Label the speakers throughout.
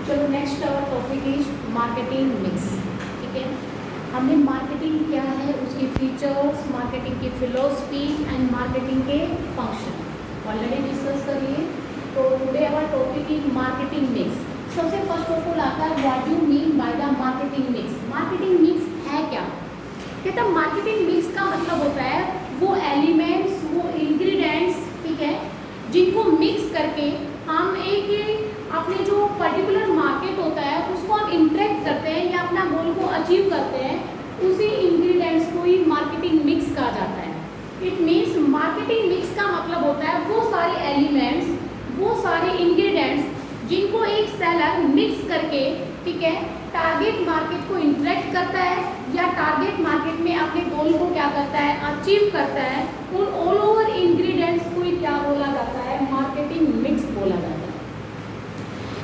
Speaker 1: चलो next our topic is marketing mix. ठीक है, हमने मार्केटिंग क्या है, उसके फीचर्स, मार्केटिंग की फिलोसफी एंड मार्केटिंग के फंक्शन ऑलरेडी डिस्कस करिए। तो today our topic is marketing mix. सबसे फर्स्ट ऑफ ऑल आता है what you mean by the marketing mix. Marketing mix है क्या? कहते हैं मार्केटिंग मिक्स का मतलब होता है वो एलिमेंट्स, वो इंग्रेडिएंट्स, ठीक है, जिनको मिक्स करके हम एक अपने जो पर्टिकुलर मार्केट होता है उसको हम इंटरेक्ट करते हैं या अपना गोल को अचीव करते हैं, उसी इंग्रेडिएंट्स को ही मार्केटिंग मिक्स कहा जाता है। इट मीन्स मार्केटिंग मिक्स का मतलब होता है वो सारे एलिमेंट्स, वो सारे इंग्रेडिएंट्स जिनको एक सेलर मिक्स करके, ठीक है, टारगेट मार्केट को इंटरेक्ट करता है या टारगेट मार्केट में अपने गोल को क्या करता है, अचीव करता है। उन ऑल ओवर इंग्रेडिएंट्स को ही क्या बोला जाता है, मार्केटिंग मिक्स बोला जाता है।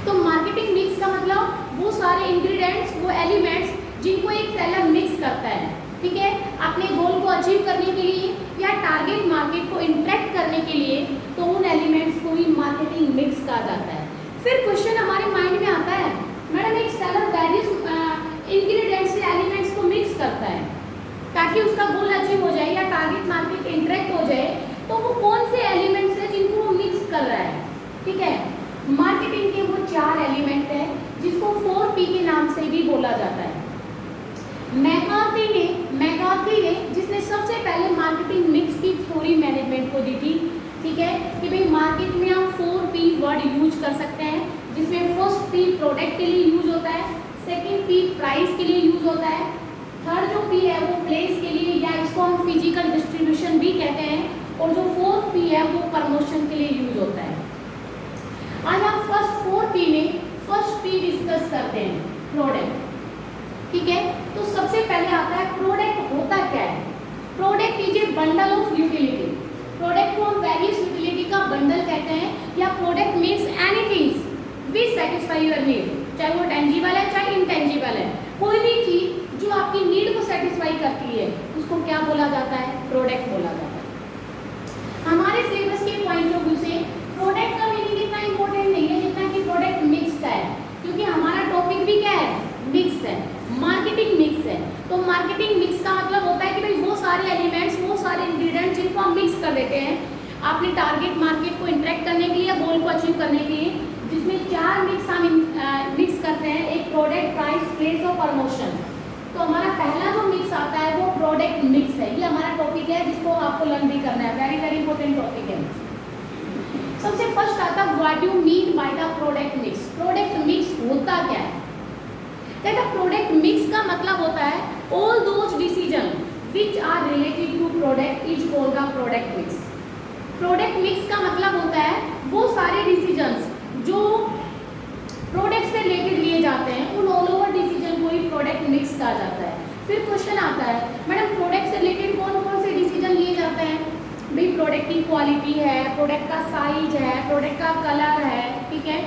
Speaker 1: तो मार्केटिंग मिक्स का मतलब वो सारे इंग्रेडिएंट्स, वो एलिमेंट्स जिनको एक सेलर मिक्स करता है, ठीक है, अपने गोल को अचीव करने के लिए या टारगेट मार्केट को इंटरेक्ट करने के लिए, तो उन एलिमेंट्स को ही मार्केटिंग मिक्स कहा जाता है। फिर क्वेश्चन हमारे माइंड में आता है, मैडम एक सेलर वेरियस इंग्रेडिएंट्स या एलिमेंट्स को मिक्स करता है ताकि उसका गोल अचीव हो जाए या टारगेट मार्केट इंटरेक्ट हो जाए, तो वो कौन से एलिमेंट्स है जिनको वो मिक्स कर रहा है? ठीक है, मार्केटिंग के वो 4 एलिमेंट है जिसको 4P के नाम से भी बोला जाता है। मैकार्थी ने जिसने सबसे पहले मार्केटिंग मिक्स की थ्योरी मैनेजमेंट को दी थी, ठीक है, कि भाई मार्केट में हम 4P वर्ड यूज कर सकते हैं, जिसमें फर्स्ट P प्रोडक्ट के लिए यूज होता है, सेकेंड P प्राइस के लिए यूज होता है, थर्ड जो P है वो प्लेस के लिए या इसको हम फिजिकल डिस्ट्रीब्यूशन भी कहते हैं, और जो फोर्थ P है वो प्रमोशन के लिए यूज होता है। आज हम फर्स्ट 4P में फर्स्ट P डिस्कस करते हैं, प्रोडक्ट। ठीक है, तो सबसे पहले आता है प्रोडक्ट होता क्या है? Product is a bundle of utility. Product को हम वेरियस यूटिलिटी का बंडल कहते हैं, या product means anything which satisfy your need, चाहे वो टेंजिबल है चाहे इनटेंजिबल है, कोई भी चीज जो आपकी नीड को सेटिस्फाई करती है उसको क्या बोला जाता है? प्रोडक्ट बोला जाता है। हमारे सिलेबस के पॉइंट ऑफ व्यू से प्रोडक्ट का मीनिंग इतना इंपॉर्टेंट नहीं है जितना कि प्रोडक्ट मिक्स का है, क्योंकि हमारा टॉपिक भी क्या है? मिक्स है, मार्केटिंग मिक्स है। तो मार्केटिंग मिक्स का मतलब होता है कि भाई वो सारे एलिमेंट्स, वो सारे इंग्रेडिएंट्स जिनको हम मिक्स कर देते हैं अपने टारगेट मार्केट को इंटरेक्ट करने के लिए या गोल को अचीव करने के लिए, जिसमें 4 मिक्स हम मिक्स करते हैं, एक प्रोडक्ट, प्राइस, प्लेस और प्रमोशन। तो हमारा पहला जो मिक्स आता है वो प्रोडक्ट मिक्स है। ये हमारा टॉपिक है जिसको आपको लर्न भी करना है, वेरी वेरी इंपॉर्टेंट टॉपिक है। सबसे फर्स्ट आता है what you mean by the product mix. Product mix होता क्या है? कहता प्रोडक्ट मिक्स का मतलब होता है all those decision which are related to product is called the product mix. Product mix का मतलब होता है वो सारे डिसीजंस जो प्रोडक्ट से रिलेटेड लिए जाते हैं, उन ऑल ओवर डिसीजन को ही प्रोडक्ट मिक्स कहा जाता है। फिर क्वेश्चन आता है, मैडम प्रोडक्ट से रिलेटेड कौन कौन से डिसीजन लिए जाते हैं? भाई प्रोडक्ट की क्वालिटी है, प्रोडक्ट का साइज है, प्रोडक्ट का कलर है, ठीक है,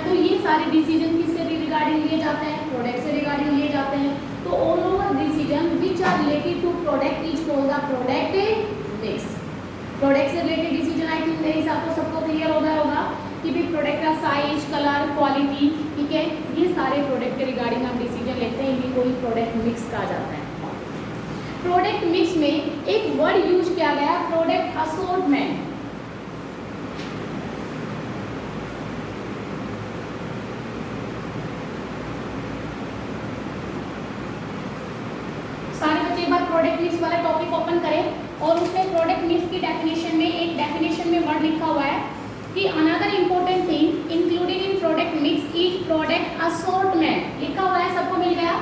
Speaker 1: तो ये सारे डिसीजन किससे रिगार्डिंग लिए जाते हैं? प्रोडक्ट से रिगार्डिंग लिए जाते हैं। तो all over decision which are related to product is called the product mix. Product से रिलेटेड डिसीजन आई थिंक मेरे हिसाब से सबको क्लियर हो गया होगा कि भाई प्रोडक्ट का साइज, कलर, क्वालिटी, ठीक है, ये सारे प्रोडक्ट के रिगार्डिंग हम डिसीजन लेते हैं, इन्हीं को ही प्रोडक्ट मिक्स कहा जाता है। प्रोडक्ट मिक्स में एक वर्ड यूज किया गया, प्रोडक्ट असॉर्टमेंट। सारे बच्चे एक बार प्रोडक्ट मिक्स वाला टॉपिक ओपन करें और उसमें प्रोडक्ट मिक्स की डेफिनेशन में एक डेफिनेशन में वर्ड लिखा हुआ है कि another important thing included in product mix is product assortment. लिखा हुआ है, सबको मिल गया?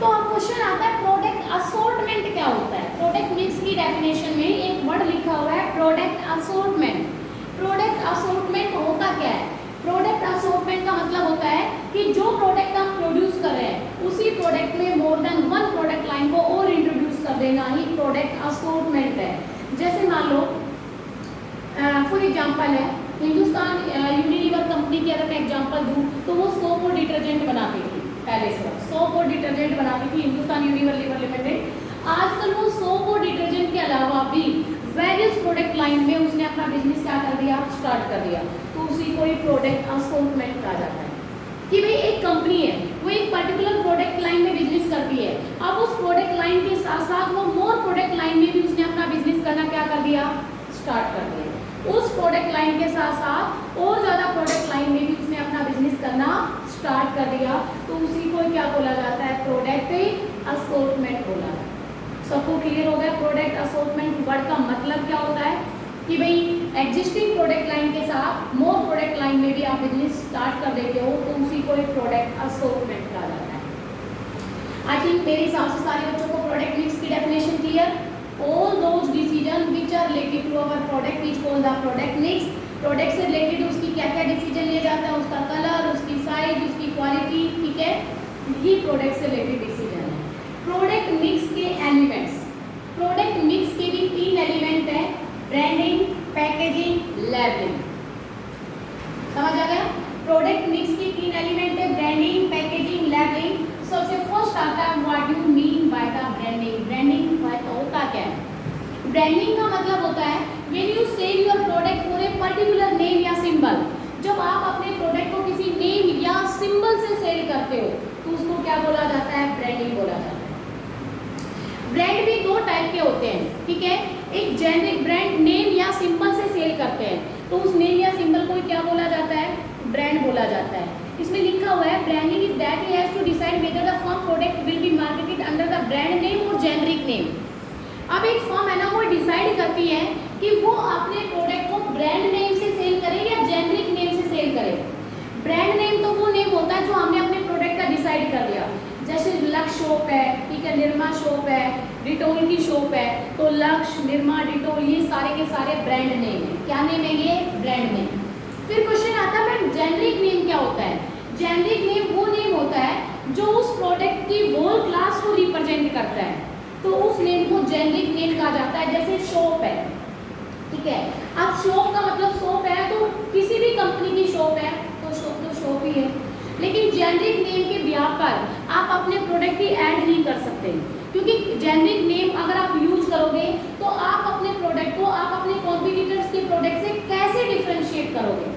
Speaker 1: तो अब क्वेश्चन आता है प्रोडक्ट असॉर्टमेंट क्या होता है? प्रोडक्ट मिक्स की डेफिनेशन में एक वर्ड लिखा हुआ है प्रोडक्ट असॉर्टमेंट। प्रोडक्ट असॉर्टमेंट होता क्या है? प्रोडक्ट असॉर्टमेंट का मतलब होता है कि जो प्रोडक्ट हम प्रोड्यूस कर रहे हैं उसी प्रोडक्ट में more than one product line को और इंट्रोड्यूस कर देना ही प्रोडक्ट असॉर्टमेंट है। जैसे मान लो फॉर एग्जांपल है हिंदुस्तान यूनिलीवर कंपनी की, अगर मैं एग्जांपल दूं तो वो सोप और डिटर्जेंट बनाती थी, पहले से सोप और डिटर्जेंट बनाती थी हिंदुस्तान यूनिलीवर लिमिटेड। आजकल वो सोप और डिटर्जेंट के अलावा भी वेरियस प्रोडक्ट लाइन में उसने अपना बिजनेस क्या कर दिया, स्टार्ट कर दिया, तो उसी को ही प्रोडक्ट असॉर्टमेंट कहा जाता है। कि भाई एक कंपनी है, वो एक पर्टिकुलर प्रोडक्ट लाइन में बिजनेस करती है, अब उस प्रोडक्ट लाइन के साथ साथ वो मोर प्रोडक्ट लाइन में भी उसने अपना बिजनेस करना क्या कर दिया, स्टार्ट कर दिया। उस प्रोडक्ट लाइन के साथ साथ और ज़्यादा प्रोडक्ट लाइन में भी उसने अपना बिजनेस करना स्टार्ट कर दिया, तो उसी को क्या बोला जाता है, प्रोडक्ट असॉर्टमेंट बोला जाता है। सबको क्लियर हो गया प्रोडक्ट असॉर्टमेंट वर्ड का मतलब क्या होता है, कि भाई एग्जिस्टिंग प्रोडक्ट लाइन के साथ मोर प्रोडक्ट लाइन में भी आप बिजनेस स्टार्ट कर देते हो, तो उसी को एक प्रोडक्ट असॉर्टमेंट कहा जाता है। आई थिंक मेरे हिसाब से सारे बच्चों को प्रोडक्ट मिक्स की definition clear. All those decision which are related to our product is called the product mix. Product से रिलेटेड उसकी क्या क्या डिसीजन लिए जाता है, उसका कलर, उसकी साइज, उसकी क्वालिटी, ठीक है, ये प्रोडक्ट से रिलेटेड डिसीजन है। प्रोडक्ट मिक्स के एलिमेंट्स, प्रोडक्ट मिक्स के भी 3 एलिमेंट है, ब्रांडिंग, पैकेजिंग, लेबलिंग। समझ आ गया? प्रोडक्ट मिक्स की 3 एलिमेंट है, ब्रांडिंग, पैकेजिंग, लेबलिंग। सबसे फर्स्ट आता है what you mean by the branding. Branding होता क्या है? ब्रांडिंग का मतलब होता है when you sell your product for a particular name या सिंबल। जब आप अपने प्रोडक्ट को किसी नेम या सिंबल से सेल करते हो, तो उसको क्या बोला जाता है, ब्रांडिंग बोला जाता है। ब्रांड भी 2 टाइप के होते हैं, ठीक है, एक जेनेरिक ब्रांड नेम या सिंबल से सेल करते हैं, तो उस नेम या सिंबल को क्या बोला जाता है, ब्रांड बोला जाता है। इसमें लिखा हुआ है branding is that he has to decide whether the firm product will be marketed under the brand name और जेनेरिक नेम। अब एक फर्म है ना, वो डिसाइड करती है कि वो अपने प्रोडक्ट को ब्रांड नेम से सेल करे या जेनेरिक नेम से सेल करे। ब्रांड नेम तो वो नेम होता है जो हमने अपने प्रोडक्ट का डिसाइड कर लिया, जैसे लक्ष्य शॉप है, ठीक है, निरमा शॉप है, डिटोल की शॉप है, तो लक्ष्य, निरमा, डिटोल ये सारे के सारे ब्रांड नेम है। क्या नेम है ये, ब्रांड नेम। फिर क्वेश्चन आता है मैम जेनेरिक नेम क्या होता है? जेनेरिक नेम वो नेम होता है जो उस प्रोडक्ट की होल क्लास को रिप्रेजेंट करता है, तो उस नेम को जेनेरिक नेम कहा जाता है। जैसे शॉप है, ठीक है, अब शॉप का मतलब शॉप है तो किसी भी कंपनी की शॉप है तो शॉप ही है, लेकिन जेनेरिक नेम के बिहाफ पर आप अपने प्रोडक्ट की ऐड नहीं कर सकते, क्योंकि जेनेरिक नेम अगर आप यूज करोगे तो आप अपने प्रोडक्ट को आप अपने कॉम्पिटिटर्स के प्रोडक्ट से कैसे डिफरेंशिएट करोगे।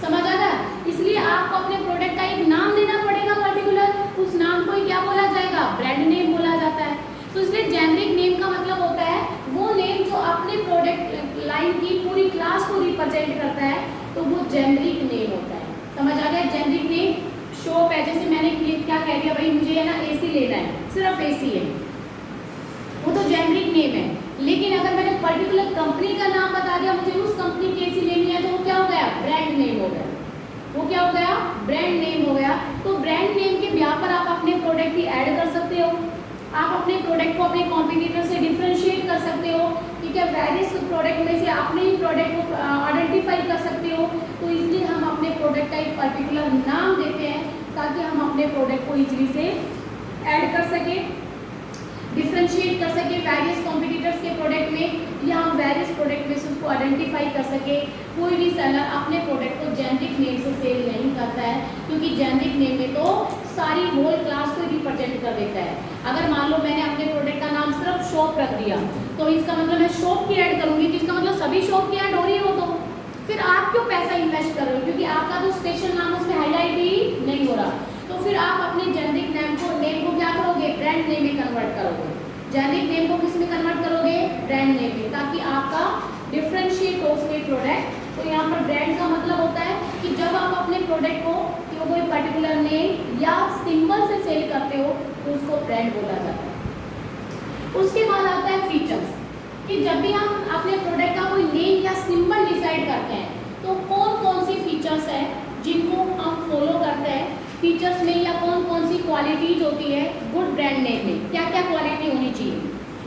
Speaker 1: समझ आ गया? इसलिए आपको अपने प्रोडक्ट का एक नाम देना पड़ेगा पर्टिकुलर, उस नाम को ही क्या बोला जाएगा, ब्रांड नेम बोला जाता है। तो इसलिए जेनेरिक नेम का मतलब होता है वो नेम जो अपने प्रोडक्ट लाइन की पूरी क्लास को रिप्रेजेंट करता है, तो वो जेनेरिक नेम होता है। समझ आ गया? जेनेरिक नेम शॉप है, जैसे मैंने क्या कह दिया, भाई मुझे है ना एसी लेना है, सिर्फ एसी है, वो तो जेनेरिक नेम है। लेकिन अगर मैंने पर्टिकुलर कंपनी का नाम बता दिया, मुझे उस कंपनी की एसी लेनी है, तो वो क्या हो गया, ब्रांड नेम हो गया। वो क्या हो गया, ब्रांड नेम हो गया। तो ब्रांड नेम के बिहाफ पर आप अपने प्रोडक्ट की ऐड कर सकते हो, आप अपने प्रोडक्ट को अपने कॉम्पिटिटर से डिफरेंशिएट कर सकते हो, ठीक है, वेरियस प्रोडक्ट में से अपने ही प्रोडक्ट को आइडेंटिफाई कर सकते हो। तो इसलिए हम अपने प्रोडक्ट का एक पर्टिकुलर नाम देते हैं ताकि हम अपने प्रोडक्ट को इजीली से ऐड कर सके, डिफरेंशिएट कर सके वेरियस कॉम्पिटिटर्स के प्रोडक्ट में, या हम वेरियस प्रोडक्ट में से उसको आइडेंटिफाई कर सके। कोई भी सेलर अपने प्रोडक्ट को जेनेरिक नेम से सेल नहीं करता है, क्योंकि जेनेरिक नेम में तो सारी होल क्लास को रिप्रेजेंट कर देता है। अगर मान लो मैंने अपने प्रोडक्ट का नाम सिर्फ शॉप रख दिया, तो इसका मतलब मैं शॉप की ऐड करूंगी, तो इसका मतलब सभी शॉप की ऐड हो रही है, वो तो फिर आप क्यों पैसा इन्वेस्ट कर रहे हो, क्योंकि आपका जो स्पेशल नाम उसमें हाईलाइट ही नहीं हो रहा। तो फिर आप अपने जेनेरिक नेम को क्या करोगे, ब्रांड नेम में कन्वर्ट करोगे। जेनेरिक नेम को किस में कन्वर्ट करोगे, ब्रांड नेम में, ताकि आपका डिफरेंशिएट हो उसके प्रोडक्ट। तो यहाँ पर ब्रांड का मतलब होता है कि जब आप अपने प्रोडक्ट को कोई पर्टिकुलर नेम या सिंबल से सेल करते हो, तो उसको ब्रांड बोला जाता है। उसके बाद आता है फीचर्स, कि जब भी हम अपने प्रोडक्ट का कोई नेम या सिंबल डिसाइड करते हैं, तो कौन कौन सी फीचर्स हैं जिनको हम फॉलो करते हैं। फीचर्स में या कौन कौन सी क्वालिटीज होती है गुड ब्रांड नेम में, क्या क्या क्वालिटी होनी चाहिए।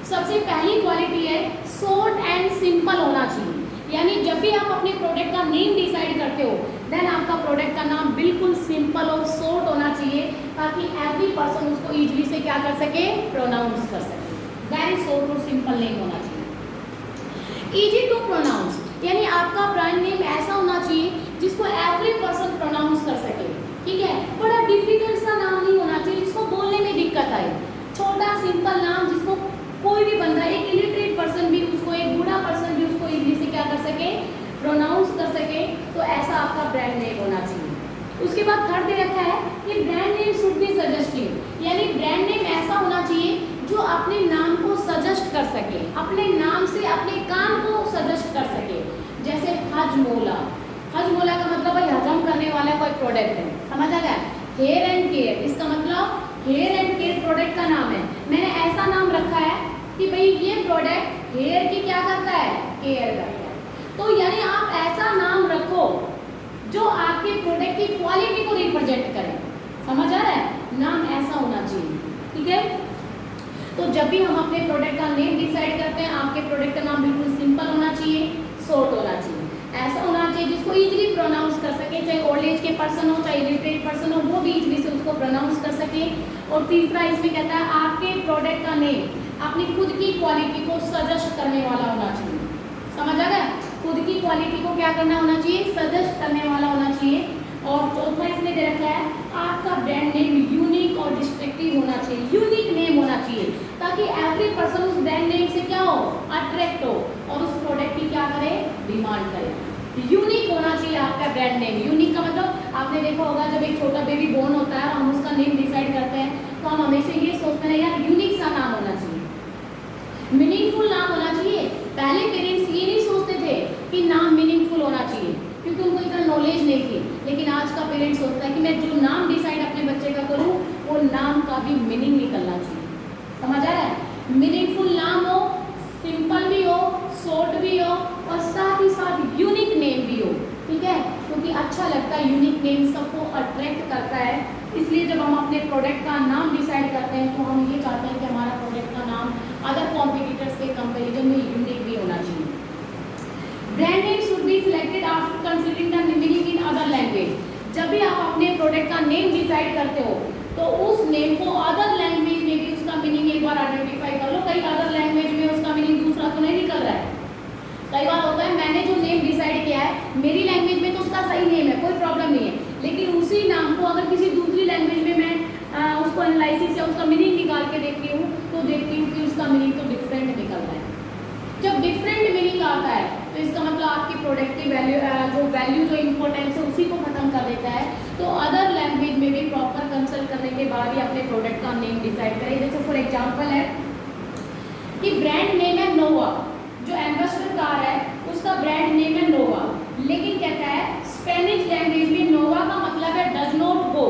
Speaker 1: सबसे पहली क्वालिटी है शॉर्ट एंड सिंपल होना चाहिए, यानी जब भी आप अपने प्रोडक्ट का नेम डिसाइड करते हो, देन आपका प्रोडक्ट का नाम बिल्कुल सिंपल और शॉर्ट होना चाहिए, ताकि एवरी पर्सन उसको इजीली से क्या कर सके, प्रोनाउंस कर सके। वेरी शॉर्ट और सिंपल नेम होना चाहिए। इजी टू प्रोनाउंस, यानी आपका ब्रांड नेम ऐसा होना चाहिए जिसको एवरी पर्सन प्रोनाउंस कर सके, ठीक है। बड़ा डिफिकल्ट सा नाम नहीं होना चाहिए जिसको बोलने में दिक्कत आए। छोटा सिंपल नाम जिसको कोई भी बंदा, एक इलिटरेट पर्सन भी उसको, एक बूढ़ा बाद थर्ड दे रखा है कि brand name should be suggestive, यानी ब्रांड नेम ऐसा होना चाहिए जो अपने नाम को सजेस्ट कर सके, अपने नाम से अपने काम को सजेस्ट कर सके। जैसे हजमोला, हजमोला का मतलब है हजम करने वाला कोई प्रोडक्ट है, समझ आ गया। हेयर एंड केयर, इसका मतलब हेयर एंड केयर प्रोडक्ट का नाम है, मैंने ऐसा नाम रखा है कि भाई ये प्रोडक्ट हेयर की क्या करता है, केयर करता है। तो यानी आप ऐसा नाम रखो जो आपके प्रोडक्ट की क्वालिटी को रिप्रेजेंट करे, समझ आ रहा है, नाम ऐसा होना चाहिए, ठीक है। तो जब भी हम अपने प्रोडक्ट का नेम डिसाइड करते हैं, आपके प्रोडक्ट का नाम बिल्कुल सिंपल होना चाहिए, शॉर्ट होना चाहिए, ऐसा होना चाहिए जिसको इजीली प्रोनाउंस कर सके, चाहे ओल्ड एज के पर्सन हो चाहे इलिटरेट पर्सन हो, वो भी इजीली से उसको प्रोनाउंस कर सके। और तीसरा इसमें कहता है आपके प्रोडक्ट का नेम अपनी खुद की क्वालिटी को सजेस्ट करने वाला होना चाहिए, समझ आ गया, खुद की क्वालिटी को क्या करना होना चाहिए, सजेस्ट करने वाला होना चाहिए। और चौथा इसने दे रखा है आपका ब्रांड नेम यूनिक और डिस्ट्रक्टिव होना चाहिए, यूनिक नेम होना चाहिए ताकि एवरी पर्सन उस ब्रांड नेम से क्या हो, अट्रैक्ट हो और उस प्रोडक्ट की क्या करे, डिमांड करे। यूनिक होना चाहिए आपका ब्रांड नेम। यूनिक का मतलब आपने देखा होगा जब एक छोटा बेबी बोर्न होता है और हम उसका नेम डिसाइड करते हैं तो हम हमेशा ये सोचते हैं यार यूनिक सा नाम होना चाहिए, मीनिंगफुल नाम होना चाहिए। पहले पेरेंट्स ये नहीं सोचते थे कि नाम मीनिंगफुल होना चाहिए क्योंकि उनको इतना नॉलेज नहीं थी, लेकिन आज का पेरेंट्स सोचता है कि मैं जो नाम डिसाइड अपने बच्चे का करूँ वो नाम का भी मीनिंग निकलना चाहिए, समझ आ रहा है, मीनिंगफुल नाम हो, सिंपल भी हो, शॉर्ट भी हो और साथ ही साथ यूनिक नेम भी हो, ठीक है, क्योंकि अच्छा लगता है, यूनिक नेम सबको अट्रैक्ट करता है। इसलिए जब हम अपने प्रोडक्ट का नाम डिसाइड करते हैं तो हम ये चाहते हैं कि हमारा प्रोडक्ट का नाम अदर कॉम्पिटिटर्स के कंपेरिजन में यूनिक भी होना चाहिए। Brand name should be selected after considering the meaning in other language. जब भी आप अपने प्रोडक्ट का नेम डिसाइड करते हो तो उस नेम को अदर लैंग्वेज में भी उसका मीनिंग एक बार आइडेंटिफाई कर लो। कई अदर लैंग्वेज में उसका मीनिंग दूसरा तो नहीं निकल रहा है। कई बार होता है मैंने जो नेम डिसाइड किया है मेरी लैंग्वेज में तो उसका सही नेम है, कोई प्रॉब्लम नहीं है, लेकिन उसी नाम को अगर किसी दूसरी लैंग्वेज में मैं उसको एनालिसिस या उसका मीनिंग निकाल के देखती हूँ तो देखती हूँ कि उसका मीनिंग तो डिफरेंट निकल रहा है। जब डिफरेंट मीनिंग आता है तो इसका मतलब आपकी प्रोडक्ट की वैल्यू जो इम्पोर्टेंस है उसी को खत्म कर देता है। तो अदर लैंग्वेज में भी प्रॉपर कंसल्ट करने के बाद ही अपने प्रोडक्ट का नेम डिसाइड करें। जैसे फॉर एग्जांपल है कि ब्रांड नेम है नोवा, जो एम्बेसडर कार है उसका ब्रांड नेम है नोवा, लेकिन कहता है स्पेनिश लैंग्वेज में नोवा का मतलब है डज नॉट गो।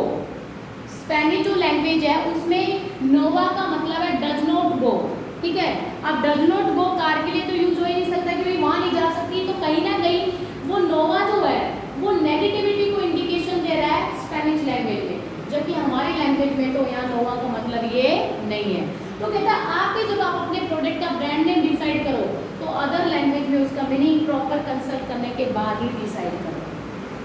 Speaker 1: स्पेनिश जो लैंग्वेज है उसमें नोवा का मतलब है डज नॉट गो, ठीक है। अब डज नॉट गो कार के लिए तो यूज हो ही नहीं सकता कि वहां नहीं जा सकती, तो कहीं ना कहीं वो नोवा जो है वो नेगेटिविटी को इंडिकेशन दे रहा है स्पेनिश लैंग्वेज में, जबकि हमारी लैंग्वेज में तो यहाँ नोवा का मतलब ये नहीं है। तो कहता है आप जब आप अपने प्रोडक्ट का ब्रांड नेम डिसाइड करो तो अदर लैंग्वेज में उसका मीनिंग प्रॉपर कंसल्ट करने के बाद ही डिसाइड करो,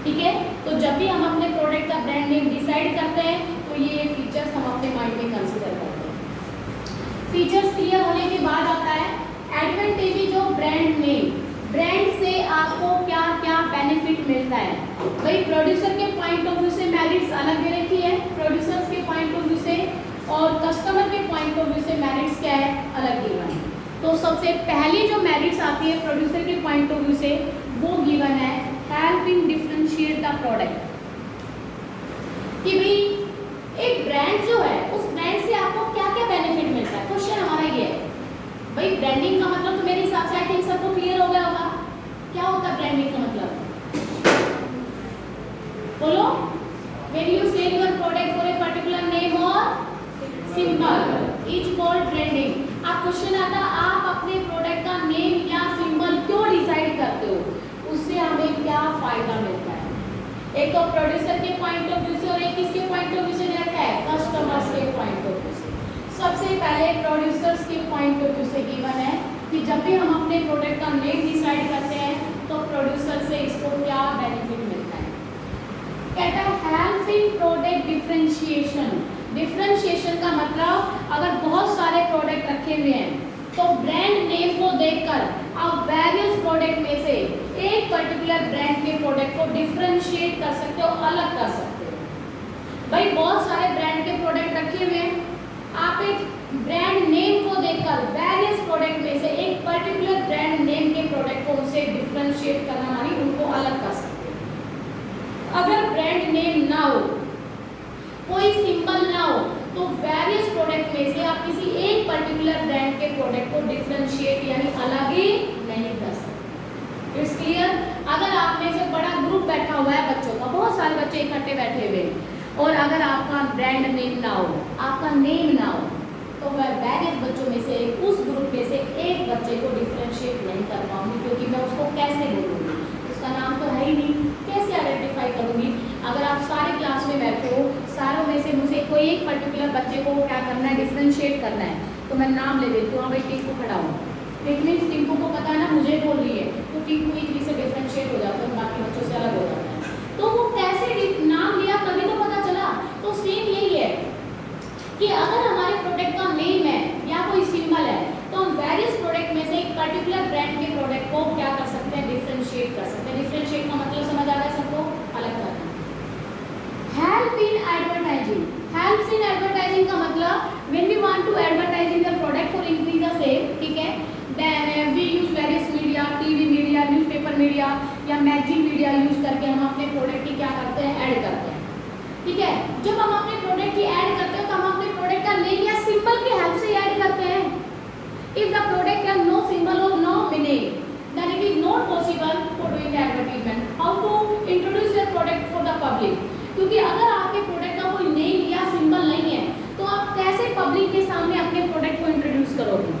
Speaker 1: ठीक है। तो जब भी हम अपने प्रोडक्ट का ब्रांड नेम डिसाइड करते हैं तो ये फीचर्स हम अपने माइंड में कंसिडर करते हैं। फीचर्स क्लियर होने के बाद आता है advantages of brand name. Brand से आपको क्या क्या बेनिफिट मिलता है। भाई प्रोड्यूसर के पॉइंट ऑफ व्यू से मेरिट्स अलग दे रखी है, प्रोड्यूसर्स के पॉइंट ऑफ व्यू से, और कस्टमर के पॉइंट ऑफ व्यू से मेरिट्स क्या है, अलग गिवन है। तो सबसे पहली जो मेरिट्स आती है प्रोड्यूसर के पॉइंट ऑफ व्यू से वो गिवन है help in differentiate the product, कि भाई एक ब्रांड जो है उस ब्रांड से आपको क्या क्या बेनिफिट मिलता है। क्वेश्चन हमारा ये है, भाई ब्रांडिंग का मतलब तो मेरे हिसाब से आई थिंक सबको क्लियर हो गया होगा। क्या होता है ब्रांडिंग का मतलब, बोलो। When you sell your product for a particular name और सिंबल इज कॉल्ड ब्रांडिंग। अब क्वेश्चन आता है आप अपने प्रोडक्ट का नेम या सिंबल क्यों डिसाइड करते हो, उससे हमें क्या फायदा मिलता है। एक तो प्रोड्यूसर के पॉइंट ऑफ व्यू से और एक किसके पॉइंट ऑफ व्यू से रहता है, कस्टमर्स के पॉइंट ऑफ व्यू से। सबसे पहले प्रोड्यूसर्स के पॉइंट ऑफ व्यू से गिवन है कि जब भी हम अपने प्रोडक्ट का नेम डिसाइड करते हैं तो प्रोड्यूसर से इसको क्या बेनिफिट मिलता है। कहता है help in product differentiation. Differentiation का मतलब अगर बहुत सारे प्रोडक्ट रखे हुए हैं तो ब्रांड नेम को देखकर आप वेरियस प्रोडक्ट में से एक पर्टिकुलर ब्रांड के प्रोडक्ट को डिफरेंशिएट कर सकते हो, अलग कर सकते हो। भाई बहुत सारे ब्रांड के प्रोडक्ट रखे हुए हैं, आप एक ब्रांड नेम को देखकर वेरियस प्रोडक्ट में से एक पर्टिकुलर ब्रांड नेम के प्रोडक्ट को उनसे डिफरेंशिएट करना मानी उनको अलग कर सकते हो। अगर ब्रांड नेम ना हो तो वेरियस प्रोडक्ट में से आप किसी एक पर्टिकुलर ब्रांड के प्रोडक्ट को डिफरेंशिएट यानी अलग ही नहीं कर सकते। It's clear? अगर आप में से बड़ा ग्रुप बैठा हुआ है बच्चों का, बहुत सारे बच्चे इकट्ठे बैठे हुए हैं, और अगर आपका ब्रांड नेम ना हो, आपका नेम ना हो, तो मैं वेरियस बच्चों में से उस ग्रुप में से एक बच्चे को डिफरेंशिएट नहीं कर पाऊंगी, क्योंकि मैं उसको कैसे बोलूँगी, उसका नाम तो है ही नहीं, कैसे आइडेंटिफाई करूँगी? अगर आप सारे क्लास में बैठे हो, सारों में से मुझे कोई एक पर्टिकुलर बच्चे को क्या करना है, डिफरेंशिएट करना है, तो मैं नाम ले देती हूँ, हाँ भाई टिंकू खड़ा हो। इट मीन्स टिंकू को पता है ना मुझे बोल रही है, तो टिंकू इजली से डिफरेंशिएट हो जाता है, बाकी बच्चों से अलग हो जाता है। तो वो कैसे नाम लिया तभी तो पता चला। तो सेम यही है कि अगर हमारे प्रोडक्ट का नेम है या कोई सिंबल है, तो हम वेरियस प्रोडक्ट में से एक पर्टिकुलर ब्रांड के प्रोडक्ट को क्या कर सकते हैं, डिफरेंशिएट कर सकते हैं। डिफरेंशिएट का मतलब समझ आ रहा है सबको? अलग करना। Help in advertising. Helps in advertising का मतलब when we want to advertising the product for increase the sale, ठीक है, then we use various media, TV media, newspaper media या मैगजीन मीडिया यूज करके हम अपने प्रोडक्ट की क्या करते हैं, ऐड करते हैं, ठीक है। जब हम अपने प्रोडक्ट की ऐड करते हैं तो हम अपने प्रोडक्ट का नेम या सिंबल की हेल्प से ऐड करते हैं। If the product has no symbol और no meaning, then it is not possible for doing advertisement. How to introduce your product for the public? क्योंकि अगर आपके प्रोडक्ट का कोई नेम या सिंबल नहीं है, तो आप कैसे पब्लिक के सामने अपने प्रोडक्ट को इंट्रोड्यूस करोगे?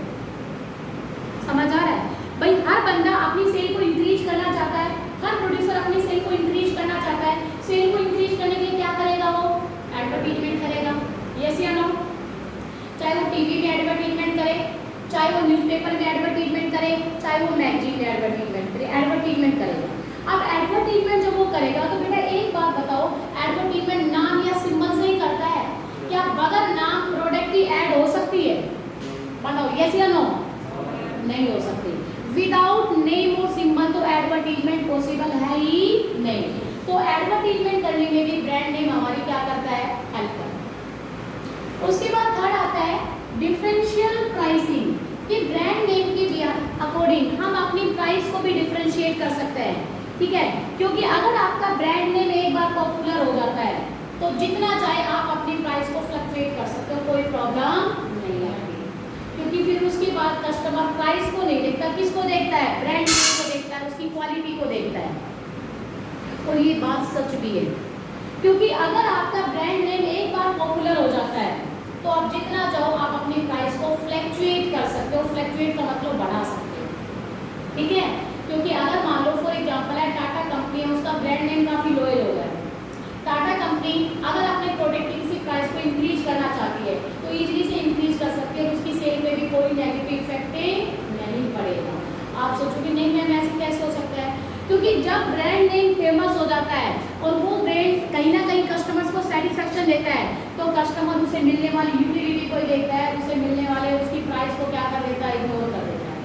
Speaker 1: समझ आ रहा है भाई? हर बंदा अपनी सेल को इंक्रीज करना चाहता है, हर प्रोड्यूसर अपनी सेल को इंक्रीज करना चाहता है। सेल को इंक्रीज करने के लिए क्या करेगा? वो एडवर्टीजमेंट करेगा, यस या नो? चाहे वो टीवी में एडवर्टीजमेंट करे, चाहे वो न्यूज़पेपर में एडवर्टीजमेंट करे, चाहे वो मैगजीन में एडवर्टीजमेंट करे, एडवर्टीजमेंट करेगा। अब एडवर्टीजमेंट जब वो करेगा तो बेटा एक बात बताओ, एडवर्टीजमेंट नाम या सिंबल से ही करता है क्या? बगैर नाम प्रोडक्ट की ऐड हो सकती है? बताओ, यस या नो? नहीं हो सकती। विदाउट नेम और सिंबल तो एडवर्टीजमेंट पॉसिबल है ही नहीं। तो एडवर्टीजमेंट करने में भी ब्रांड नेम हमारी क्या करता है, हेल्प करता है। उसके बाद थर्ड आता है डिफरेंशियल प्राइसिंग, कि ब्रांड नेम के अकॉर्डिंग हम अपनी प्राइस को भी डिफरेंशिएट कर सकते हैं, ठीक है। क्योंकि अगर आपका ब्रांड नेम एक बार पॉपुलर हो जाता है तो जितना चाहे आप अपनी प्राइस को फ्लक्चुएट कर सकते हो, कोई प्रॉब्लम नहीं आएगी। क्योंकि फिर उसके बाद कस्टमर प्राइस को नहीं देखता, किसको देखता है? ब्रांड नेम को देखता है, उसकी क्वालिटी को देखता है। और ये बात सच भी है, क्योंकि अगर आपका ब्रांड नेम एक बार पॉपुलर हो जाता है तो आप जितना चाहो आप अपनी प्राइस को फ्लक्चुएट कर सकते हो। फ्लक्चुएट का मतलब बढ़ा सकते हो, ठीक है। क्योंकि अगर मान लो फॉर एग्जांपल है टाटा कंपनी है, उसका ब्रांड नेम काफ़ी लोयल हो गया है। टाटा कंपनी अगर अपने प्रोडक्ट की किसी प्राइस को इंक्रीज करना चाहती है तो इजीली से इंक्रीज कर सकती है और उसकी सेल पे भी कोई नेगेटिव इफेक्ट नहीं पड़ेगा। आप सोचोगे नहीं मैम ऐसे कैसे हो सकता है? क्योंकि जब ब्रांड नेम फेमस हो जाता है और वो ब्रांड कहीं ना कहीं कस्टमर्स को सेटिस्फेक्शन देता है, तो कस्टमर उसे मिलने वाली यूटिलिटी को देखता है, उसे मिलने वाले उसकी प्राइस को क्या कर देता है, इग्नोर कर देता है,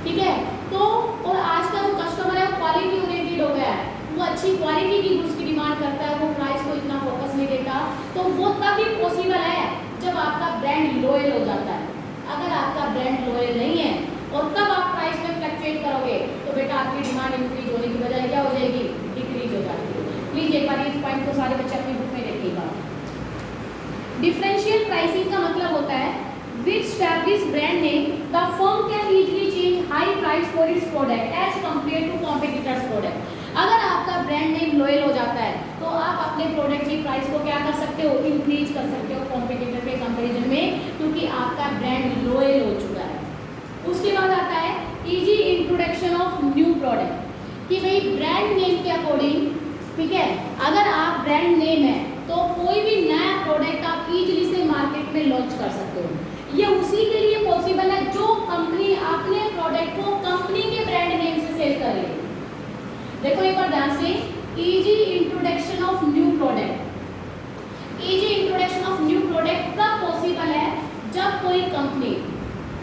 Speaker 1: ठीक है। तो और आज का जो कस्टमर है वो क्वालिटी ओरिएंटेड हो गया है, वो अच्छी क्वालिटी की गुड्स की डिमांड करता है, वो प्राइस को इतना फोकस नहीं देता। तो वो तभी पॉसिबल है जब आपका ब्रांड लॉयल हो जाता है। अगर आपका ब्रांड लॉयल नहीं है और तब आप प्राइस में फ्लक्चुएट करोगे तो बेटा आपकी डिमांड इंक्रीज होने की बजाय क्या हो जाएगी, डिक्रीज हो जाती है। प्लीज एक बार इस पॉइंट को सारे बच्चे अपनी बुक में देखिएगा। डिफरेंशियल प्राइसिंग का मतलब होता है which establish brand name the firm can easily change high price for its product as compare to competitors product. अगर आपका ब्रांड नेम लॉयल हो जाता है तो आप अपने प्रोडक्ट की प्राइस को क्या कर सकते हो, इंक्रीज कर सकते हो कॉम्पिटिटर के कंपैरिजन में, क्योंकि आपका ब्रांड लॉयल हो चुका है। उसके बाद आता है easy introduction of new product, कि भाई ब्रांड नेम के अकॉर्डिंग, ठीक है, अगर आप ब्रांड नेम है तो कोई भी नया प्रोडक्ट आप इजीली से मार्केट में लॉन्च कर सकते हो। ये उसी के लिए पॉसिबल है जो कंपनी अपने प्रोडक्ट को कंपनी के ब्रांड नेम से सेल कर रही है। देखो एक बार ध्यान से, easy introduction of new product. Easy introduction of new product कब पॉसिबल है, जब कोई कंपनी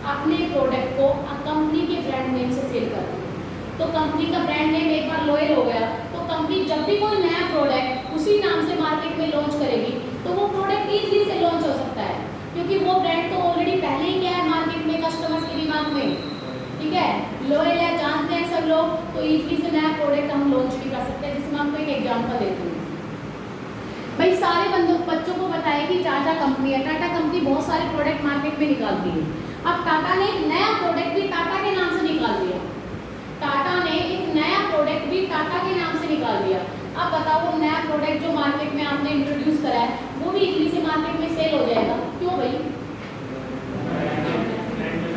Speaker 1: अपने प्रोडक्ट को कंपनी के ब्रांड नेम से सेल कर रही है। तो कंपनी का ब्रांड नेम एक बार लॉयल हो गया तो कंपनी जब भी कोई नया प्रोडक्ट उसी नाम से मार्केट में लॉन्च करेगी तो वो प्रोडक्ट इजीली से लॉन्च हो सकता है, क्योंकि वो ब्रांड तो ऑलरेडी पहले ही क्या है मार्केट में कस्टमर्स के दिमाग में, ठीक है, लॉयल है, जानते हैं सब लोग, तो इजीली से नया प्रोडक्ट हम लॉन्च भी कर सकते हैं। जिसमें आपको एक एग्जांपल देती हूँ। भाई सारे बच्चों को पता है कि टाटा कंपनी है, टाटा कंपनी बहुत सारे प्रोडक्ट मार्केट में निकालती है। अब टाटा ने एक नया प्रोडक्ट भी टाटा के नाम से निकाल दिया, टाटा ने एक नया प्रोडक्ट भी टाटा के नाम से निकाल दिया। अब बताओ वो नया प्रोडक्ट जो मार्केट में आपने इंट्रोड्यूस करा है वो भी इजीली से मार्केट में सेल हो जाएगा। क्यों भाई?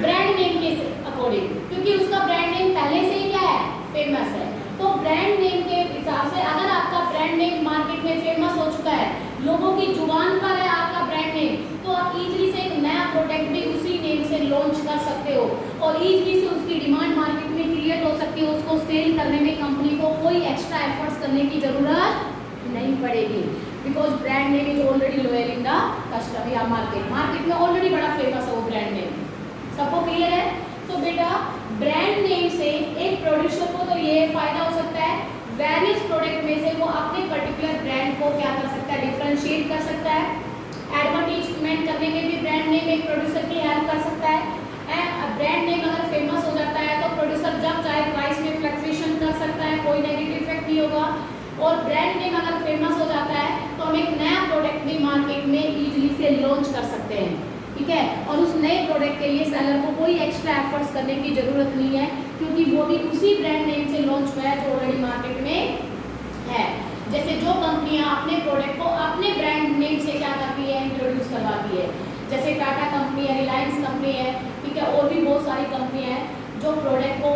Speaker 1: ब्रांड नेम के अकॉर्डिंग, क्योंकि उसका ब्रांड नेम पहले से ही क्या है, फेमस है। तो ब्रांड नेम के हिसाब से अगर आपका ब्रांड नेम मार्केट में फेमस हो चुका है, लोगों की जुबान पर है आपका ब्रांड नेम, तो आप इजीली से एक नया प्रोडक्ट भी उसी नेम से लॉन्च कर सकते हो और इजीली से उसकी डिमांड मार्केट में क्रिएट हो सकती है। उसको सेल करने में कंपनी को कोई एक्स्ट्रा एफर्ट्स करने की जरूरत नहीं पड़ेगी, because brand name is already loyal in the customer या मार्केट में ऑलरेडी बड़ा फेमस है वो ब्रांड नेम। सबको क्लियर है? तो बेटा ब्रांड नेम से एक प्रोड्यूसर को तो ये फायदा हो सकता है, वेरियस प्रोडक्ट में से वो अपने पर्टिकुलर ब्रांड को क्या कर सकता है, डिफरेंशिएट कर सकता है। एडवर्टीजमेंट करने में भी ब्रांड नेम एक प्रोड्यूसर की हेल्प कर सकता है। ब्रांड नेम अगर फेमस हो जाता है तो प्रोड्यूसर जब चाहे प्राइस में फ्लक्चुएशन कर सकता है, कोई नेगेटिव इफेक्ट नहीं होगा। और ब्रांड नेम अगर फेमस हो जाता है तो हम एक नया प्रोडक्ट भी मार्केट में इजीली से लॉन्च कर सकते हैं, ठीक है। और उस नए प्रोडक्ट के लिए सेलर को कोई एक्स्ट्रा एफर्ट्स करने की जरूरत नहीं है, क्योंकि वो भी उसी ब्रांड नेम से लॉन्च हुआ है जो ऑलरेडी मार्केट में है। जैसे जो कंपनियां अपने प्रोडक्ट को अपने ब्रांड नेम से क्या करती है, इंट्रोड्यूस करवाती है, जैसे टाटा कंपनी है, रिलायंस कंपनी है, ठीक है, और भी बहुत सारी कंपनियां हैं जो प्रोडक्ट को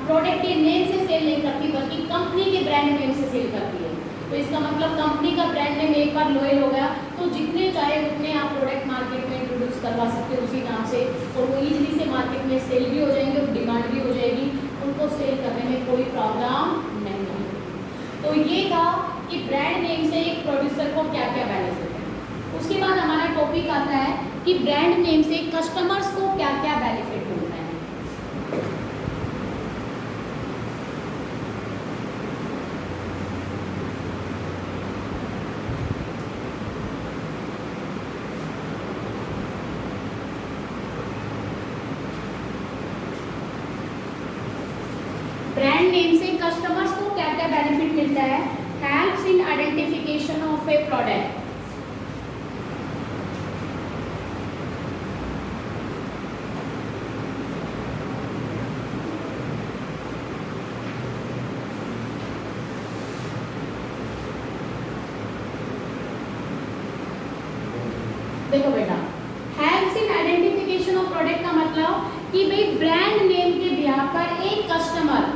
Speaker 1: प्रोडक्ट के नेम से सेल नहीं करती बल्कि कंपनी के ब्रांड नेम से सेल करती है। तो इसका मतलब कंपनी का ब्रांड नेम एक बार लोयल हो गया तो जितने चाहे उतने आप प्रोडक्ट मार्केट में इंट्रोड्यूस करवा सकते हो उसी नाम से, और वो इजीली से मार्केट में सेल भी हो जाएंगे और डिमांड भी हो जाएगी, उनको सेल करने में कोई प्रॉब्लम नहीं होगी। तो ये था कि ब्रांड नेम से एक प्रोड्यूसर को क्या क्या बेनिफिट है। उसके बाद हमारा टॉपिक आता है कि ब्रांड नेम से कस्टमर्स को क्या क्या बेनिफिट मिलता है। ब्रांड नेम से कस्टमर्स को क्या क्या बेनिफिट मिलता है। Helps in identification of A product, देखो बेटा helps in identification of product का मतलब कि भाई ब्रांड नेम के बिहार पर एक कस्टमर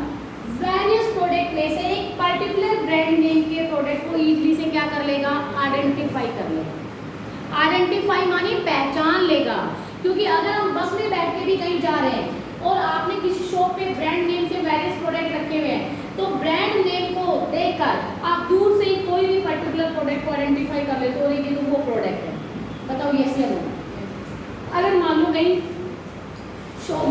Speaker 1: वेरियस प्रोडक्ट में से एक पर्टिकुलर ब्रांड नेम के प्रोडक्ट को इजीली से क्या कर लेगा, आइडेंटिफाई कर लेगा। आइडेंटिफाई मानी पहचान लेगा, क्योंकि अगर हम बस में बैठ के भी कहीं जा रहे हैं और आपने किसी शॉप पे ब्रांड नेम से वेरियस प्रोडक्ट रखे हुए हैं तो ब्रांड नेम को देखकर आप दूर से ही कोई भी पर्टिकुलर प्रोडक्ट को आइडेंटिफाई कर लेते हो, ये तो वो प्रोडक्ट है। बताओ यस या नो। अगर मान लो कहीं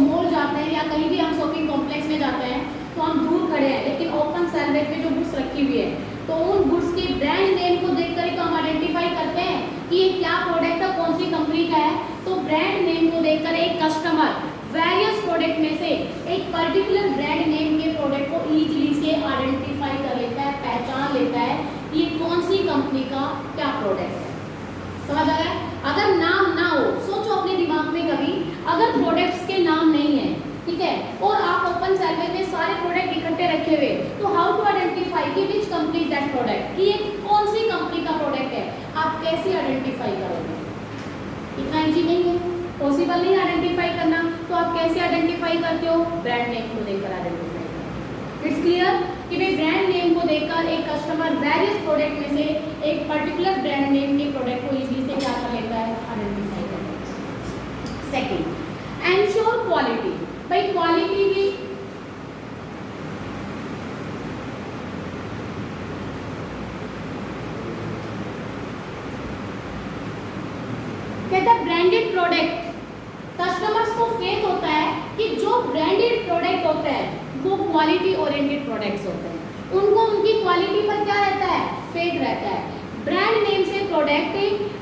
Speaker 1: मॉल जाते हैं या कहीं भी हम शॉपिंग कॉम्प्लेक्स में जाते हैं तो हम दूर खड़े हैं लेकिन ओपन सैलवेज पे जो गुड्स रखी हुई है तो उन गुड्स के ब्रांड नेम को देखकर ही तो हम आइडेंटिफाई करते हैं कि ये क्या प्रोडक्ट है, कौन सी कंपनी का है। तो ब्रांड नेम को देखकर एक कस्टमर वेरियस प्रोडक्ट में से एक पर्टिकुलर ब्रांड नेम के प्रोडक्ट को इजीली से आइडेंटिफाई कर लेता है, पहचान लेता है ये कौन सी कंपनी का क्या प्रोडक्ट है। समझ आया? अगर नाम ना हो, सोचो अपने दिमाग में कभी, अगर प्रोडक्ट्स के नाम नहीं है, ठीक है, और आप ओपन सैलवेज में सारे प्रोडक्ट इकट्ठे रखे हुए, तो हाउ टू आइडेंटिफाई कि which company is that product, कि ये कौन सी कंपनी का प्रोडक्ट है, आप कैसे आइडेंटिफाई करोगे? इतना इजी नहीं है, पॉसिबल नहीं आइडेंटिफाई करना, तो आप कैसे आइडेंटिफाई करते हो? ब्रांड नेम को देखकर आइडेंटिफाई करते हो। इट्स क्लियर कि भाई ब्रांड नेम को देखकर एक कस्टमर वेरियस प्रोडक्ट में से एक पर्टिकुलर ब्रांड नेम के प्रोडक्ट को इजीली से क्या कर लेता है, आइडेंटिफाई कर लेता है। Second, ensure quality. भाई क्वालिटी भी कहता है ब्रांडेड प्रोडक्ट, कस्टमर्स को फेथ होता है कि जो ब्रांडेड प्रोडक्ट होता है वो क्वालिटी ओरिएंटेड प्रोडक्ट्स होते हैं, उनको उनकी क्वालिटी पर क्या रहता है, फेथ रहता है। ब्रांड नेम से प्रोडक्ट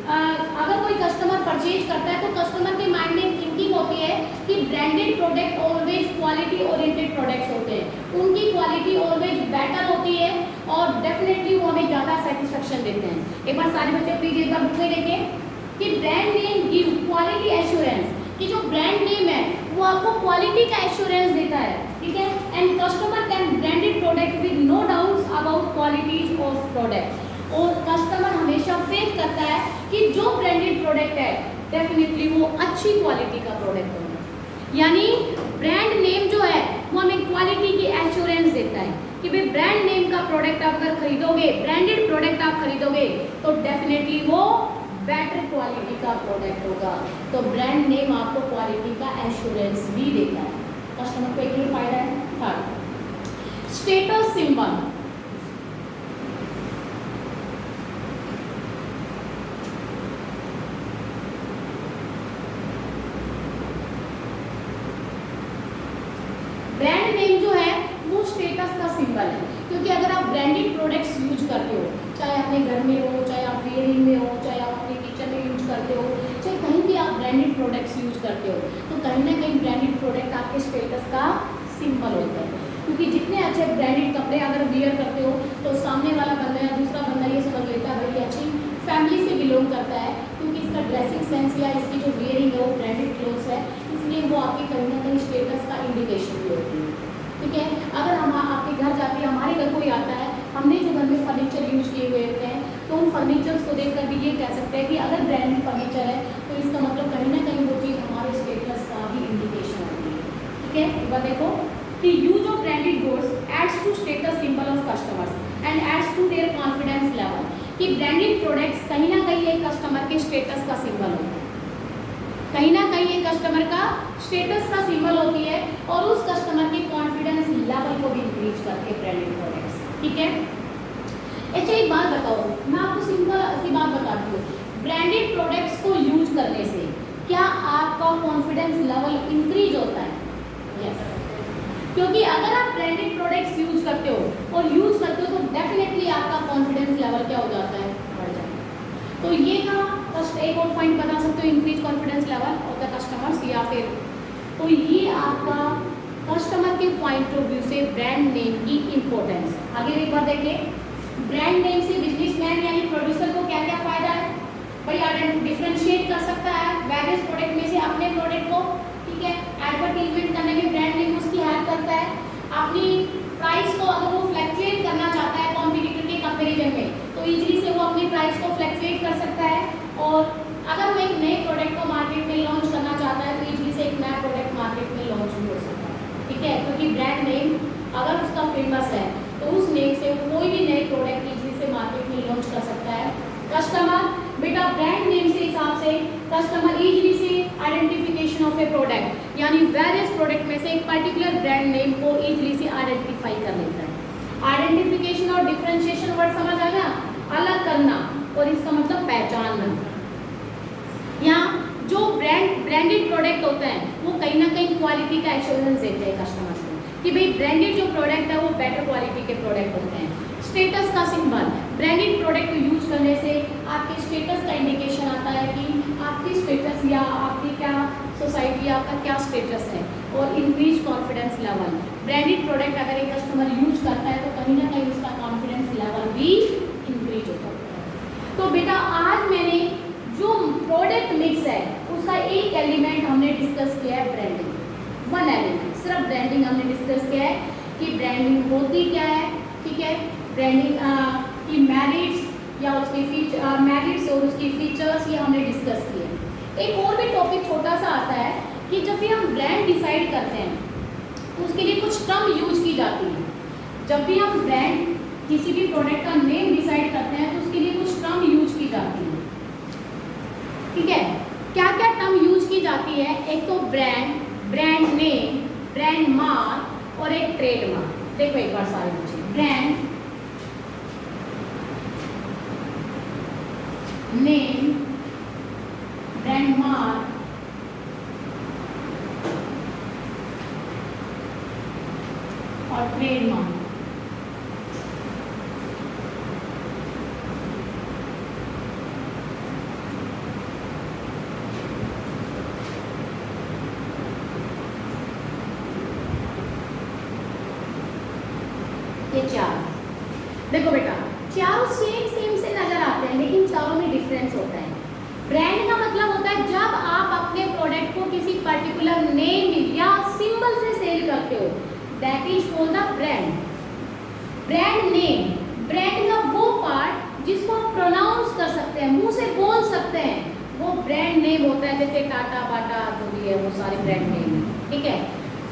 Speaker 1: अगर कोई कस्टमर परचेज करता है तो कस्टमर के माइंड में थिंकिंग होती है कि branded product always quality oriented products होते हैं, उनकी क्वालिटी ऑलवेज बेटर होती है और डेफिनेटली वो हमें ज़्यादा सेटिस्फेक्शन देते हैं। एक बार सारे बच्चे प्लीज एक बार बुक में देखें कि brand name give quality assurance, कि जो ब्रांड नेम है वो आपको क्वालिटी का एश्योरेंस देता है, ठीक है। And customer can branded product with no doubts about qualities of product, और कस्टमर हमेशा फेथ करता है कि जो ब्रांडेड प्रोडक्ट है डेफिनेटली वो अच्छी क्वालिटी का प्रोडक्ट होगा। यानी ब्रांड नेम जो है वो हमें क्वालिटी की एश्योरेंस देता है कि भाई ब्रांड नेम का प्रोडक्ट आप अगर खरीदोगे, ब्रांडेड प्रोडक्ट आप खरीदोगे तो डेफिनेटली वो बेटर क्वालिटी का प्रोडक्ट होगा। तो ब्रांड नेम आपको क्वालिटी का एश्योरेंस भी देता है, कस्टमर को एक ही फायदा है। Third, status symbol. Brand name जो है वो स्टेटस का सिंबल है, क्योंकि अगर आप ब्रांडेड प्रोडक्ट्स यूज करते हो, चाहे अपने घर में हो, चाहे आप वेयरिंग में हो, चाहे आप अपने किचन में यूज करते हो, चाहे कहीं भी आप ब्रांडेड प्रोडक्ट्स यूज करते हो, तो कहीं ना कहीं ब्रांडेड प्रोडक्ट आपके स्टेटस का सिंबल होता है। क्योंकि जितने अच्छे ब्रांडेड कपड़े अगर वियर करते हो तो सामने वाला बंदा या दूसरा बंदा ये समझ लेता है भाई अच्छी फैमिली से बिलोंग करता है, क्योंकि इसका ड्रेसिंग सेंस या इसकी जो वेयरिंग है वो ब्रांडेड क्लोथ्स है, इसलिए वो आपके कहीं ना कहीं स्टेटस का इंडिकेशन भी होती है, ठीक है। अगर हम आपके घर जाते हैं, हमारे घर कोई आता है, हमने जो घर में फर्नीचर यूज किए हुए होते हैं, तो उन फर्नीचर्स को देखकर भी ये कह सकते हैं कि अगर ब्रांडेड फर्नीचर है तो इसका मतलब कहीं ना कहीं वो चीज़ हमारे स्टेटस का भी इंडिकेशन होती है, ठीक है। एक बार देखो कि use of branded goods aids to status symbol of customers and aids to their confidence level, कि ब्रांडेड प्रोडक्ट्स कहीं ना कहीं एक कस्टमर के स्टेटस का सिंबल होता है, कहीं ना कहीं एक कस्टमर का स्टेटस का सिंबल होती है, और उस कस्टमर के कॉन्फिडेंस लेवल को भी इंक्रीज करते हैं ब्रांडेड प्रोडक्ट्स, ठीक है। अच्छा एक बात बताओ, मैं आपको सिंपल सी बात बताती हूँ, ब्रांडेड प्रोडक्ट्स को यूज करने से क्या आपका कॉन्फिडेंस लेवल इंक्रीज होता है? यस, क्योंकि अगर आप ब्रांडेड प्रोडक्ट्स यूज करते हो और यूज करते हो तो डेफिनेटली आपका कॉन्फिडेंस लेवल क्या हो जाता है, बढ़ जाता है। तो ये था फर्स्ट एक और पॉइंट बता सकते हो, increase confidence level of the customers, या फिर तो ये आपका कस्टमर के पॉइंट ऑफ व्यू से ब्रांड नेम की इंपॉर्टेंस। आगे एक बार देखिए, ब्रांड नेम से बिजनेसमैन यानी प्रोड्यूसर को क्या क्या फायदा है भाई, डिफरेंशिएट कर सकता है वेरियस प्रोडक्ट में से अपने प्रोडक्ट को, ठीक है। एडवर्टीजमेंट करने में ब्रांड नेम उसकी हेल्प करता है, अपनी प्राइस को अगर वो फ्लैक्चुएट करना चाहता है कॉम्पिटिटर के कंपेरिजन में तो इजीली से वो अपनी प्राइस को फ्लैक्चुएट कर सकता है, और अगर वो एक नए प्रोडक्ट को मार्केट में लॉन्च करना चाहता है तो इजीली से एक नया प्रोडक्ट मार्केट में लॉन्च भी हो सकता है, ठीक है। क्योंकि ब्रांड नेम अगर उसका फेमस है तो उस नेम से कोई भी नए प्रोडक्ट इजीली से मार्केट में लॉन्च कर सकता है। कस्टमर बेटा ब्रांड नेम से हिसाब से कस्टमर इजीली से आइडेंटिफिकेशन ऑफ ए प्रोडक्ट, यानी वेरियस प्रोडक्ट में से एक पर्टिकुलर ब्रांड नेम को इजीली से आइडेंटिफाई कर लेता है। आइडेंटिफिकेशन और डिफरेंशिएशन वर्ड समझ आ गया, अलग करना और इसका मतलब पहचानना। यहाँ जो ब्रांडेड प्रोडक्ट होते हैं वो कहीं ना कहीं क्वालिटी का एश्योरेंस देते हैं कस्टमर्स को कि भाई ब्रांडेड जो प्रोडक्ट है वो बेटर क्वालिटी के प्रोडक्ट होते हैं। स्टेटस का सिंबल, ब्रांडेड प्रोडक्ट को यूज करने से आपके स्टेटस का इंडिकेशन आता है कि आपकी स्टेटस या आपकी क्या सोसाइटी, आपका क्या स्टेटस है, और increase confidence level. Branded product अगर एक कस्टमर यूज करता है तो कहीं ना कहीं उसका कॉन्फिडेंस लेवल भी इंक्रीज होता है। तो बेटा आज मैंने जो प्रोडक्ट मिक्स है उसका एक एलिमेंट हमने डिस्कस किया है, ब्रांडिंग। वन एलिमेंट सिर्फ ब्रांडिंग हमने डिस्कस किया है कि ब्रांडिंग होती क्या है, ठीक है। ब्रांडिंग की मेरिट्स या उसके मेरिट्स और उसकी फीचर्स ये हमने डिस्कस किए। एक और भी टॉपिक छोटा सा आता है कि जब भी हम ब्रांड डिसाइड करते हैं तो उसके लिए कुछ टर्म यूज की जाती है। जब भी हम ब्रांड किसी भी प्रोडक्ट का नेम डिसाइड करते हैं तो उसके लिए कुछ टर्म यूज की जाती है, ठीक है। क्या क्या टर्म यूज की जाती है? एक तो brand, brand name, brand mark और एक ट्रेडमार्क। देखो एक बार सारे बच्चे, ब्रांड नेम, ब्रांड मार्क और ट्रेडमार्क। ये चार देखो बेटा, चारों सेम सेम से नजर आते हैं लेकिन चारों में डिफरेंस होता है। ब्रांड का मतलब होता है जब आप अपने प्रोडक्ट को किसी पर्टिकुलर नेम या सिंबल से सेल करते हो, that is called the brand. Brand name, brand का वो पार्ट जिसको आप प्रोनाउंस कर सकते हैं, मुंह से बोल सकते हैं, वो ब्रांड नेम होता है। जैसे टाटा, बाटा जो भी है वो सारे ब्रांड नेम है, ठीक है।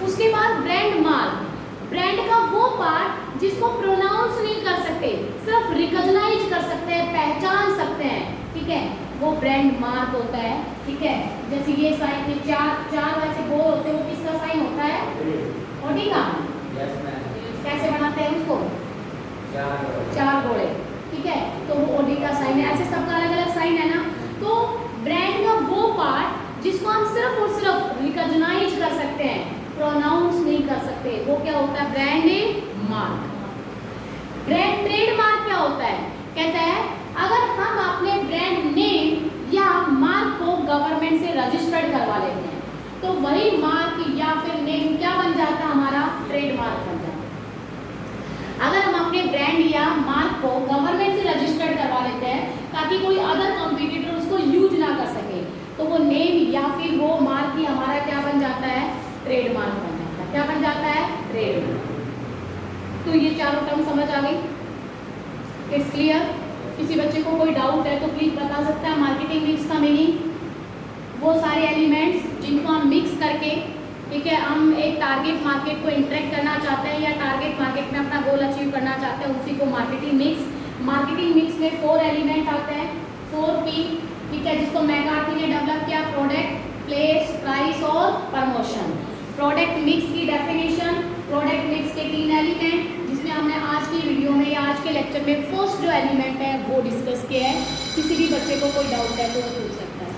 Speaker 1: उसके बाद ब्रांड मार्क, ब्रांड का वो पार्ट जिसको प्रोनाउंस नहीं कर सकते, सिर्फ रिकॉग्नाइज कर सकते हैं, पहचान सकते हैं, ठीक है, वो ब्रांड मार्क होता है, ठीक है। जैसे ये साइन में चार वैसे गोल होते हैं, वो किसका साइन होता है? ओडी का। कैसे बनाते हैं उसको? चार घोड़े, ठीक है, तो वो ओडी का साइन है। ऐसे सबका अलग अलग साइन है ना। तो ब्रांड का वो पार्ट जिसको हम सिर्फ और सिर्फ रिकॉग्नाइज कर सकते हैं, प्रोनाउंस नहीं कर सकते, वो क्या होता है? Brand mark. ब्रांड ट्रेडमार्क क्या होता है? कहता है अगर हम अपने ब्रांड नेम या मार्क को गवर्नमेंट से रजिस्टर्ड करवा लेते हैं तो वही मार्क या फिर नेम क्या बन जाता है? हमारा ट्रेडमार्क बन जाता है। अगर हम अपने ब्रांड या मार्क को गवर्नमेंट से रजिस्टर्ड करवा लेते हैं ताकि कोई अदर कॉम्पिटिटर उसको यूज ना कर सके, तो वो नेम या फिर वो मार्क ही हमारा क्या बन जाता है? ट्रेडमार्क बन जाता है। क्या बन जाता है? ट्रेडमार्क। तो ये चारों टर्म समझ आ गई? It's clear? किसी बच्चे को कोई डाउट है तो प्लीज बता सकता है। मार्केटिंग मिक्स का मीनिंग वो सारे एलिमेंट्स जिनको हम मिक्स करके, ठीक है, हम एक टारगेट मार्केट को इंटरेक्ट करना चाहते हैं या टारगेट मार्केट में अपना गोल अचीव करना चाहते हैं, उसी को मार्केटिंग मिक्स। मार्केटिंग मिक्स में 4 एलिमेंट आते हैं, 4P, ठीक है, जिसको मैकार्थी ने डेवलप किया, प्रोडक्ट, प्लेस, प्राइस और प्रमोशन। प्रोडक्ट मिक्स की डेफिनेशन, प्रोडक्ट मिक्स के 3 एलिमेंट, जिसमें हमने आज की वीडियो में या आज के लेक्चर में फर्स्ट जो एलिमेंट है वो डिस्कस किया है। किसी भी बच्चे को कोई डाउट है तो वो पूछ सकता है,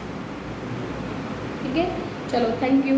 Speaker 1: ठीक है। चलो, थैंक यू।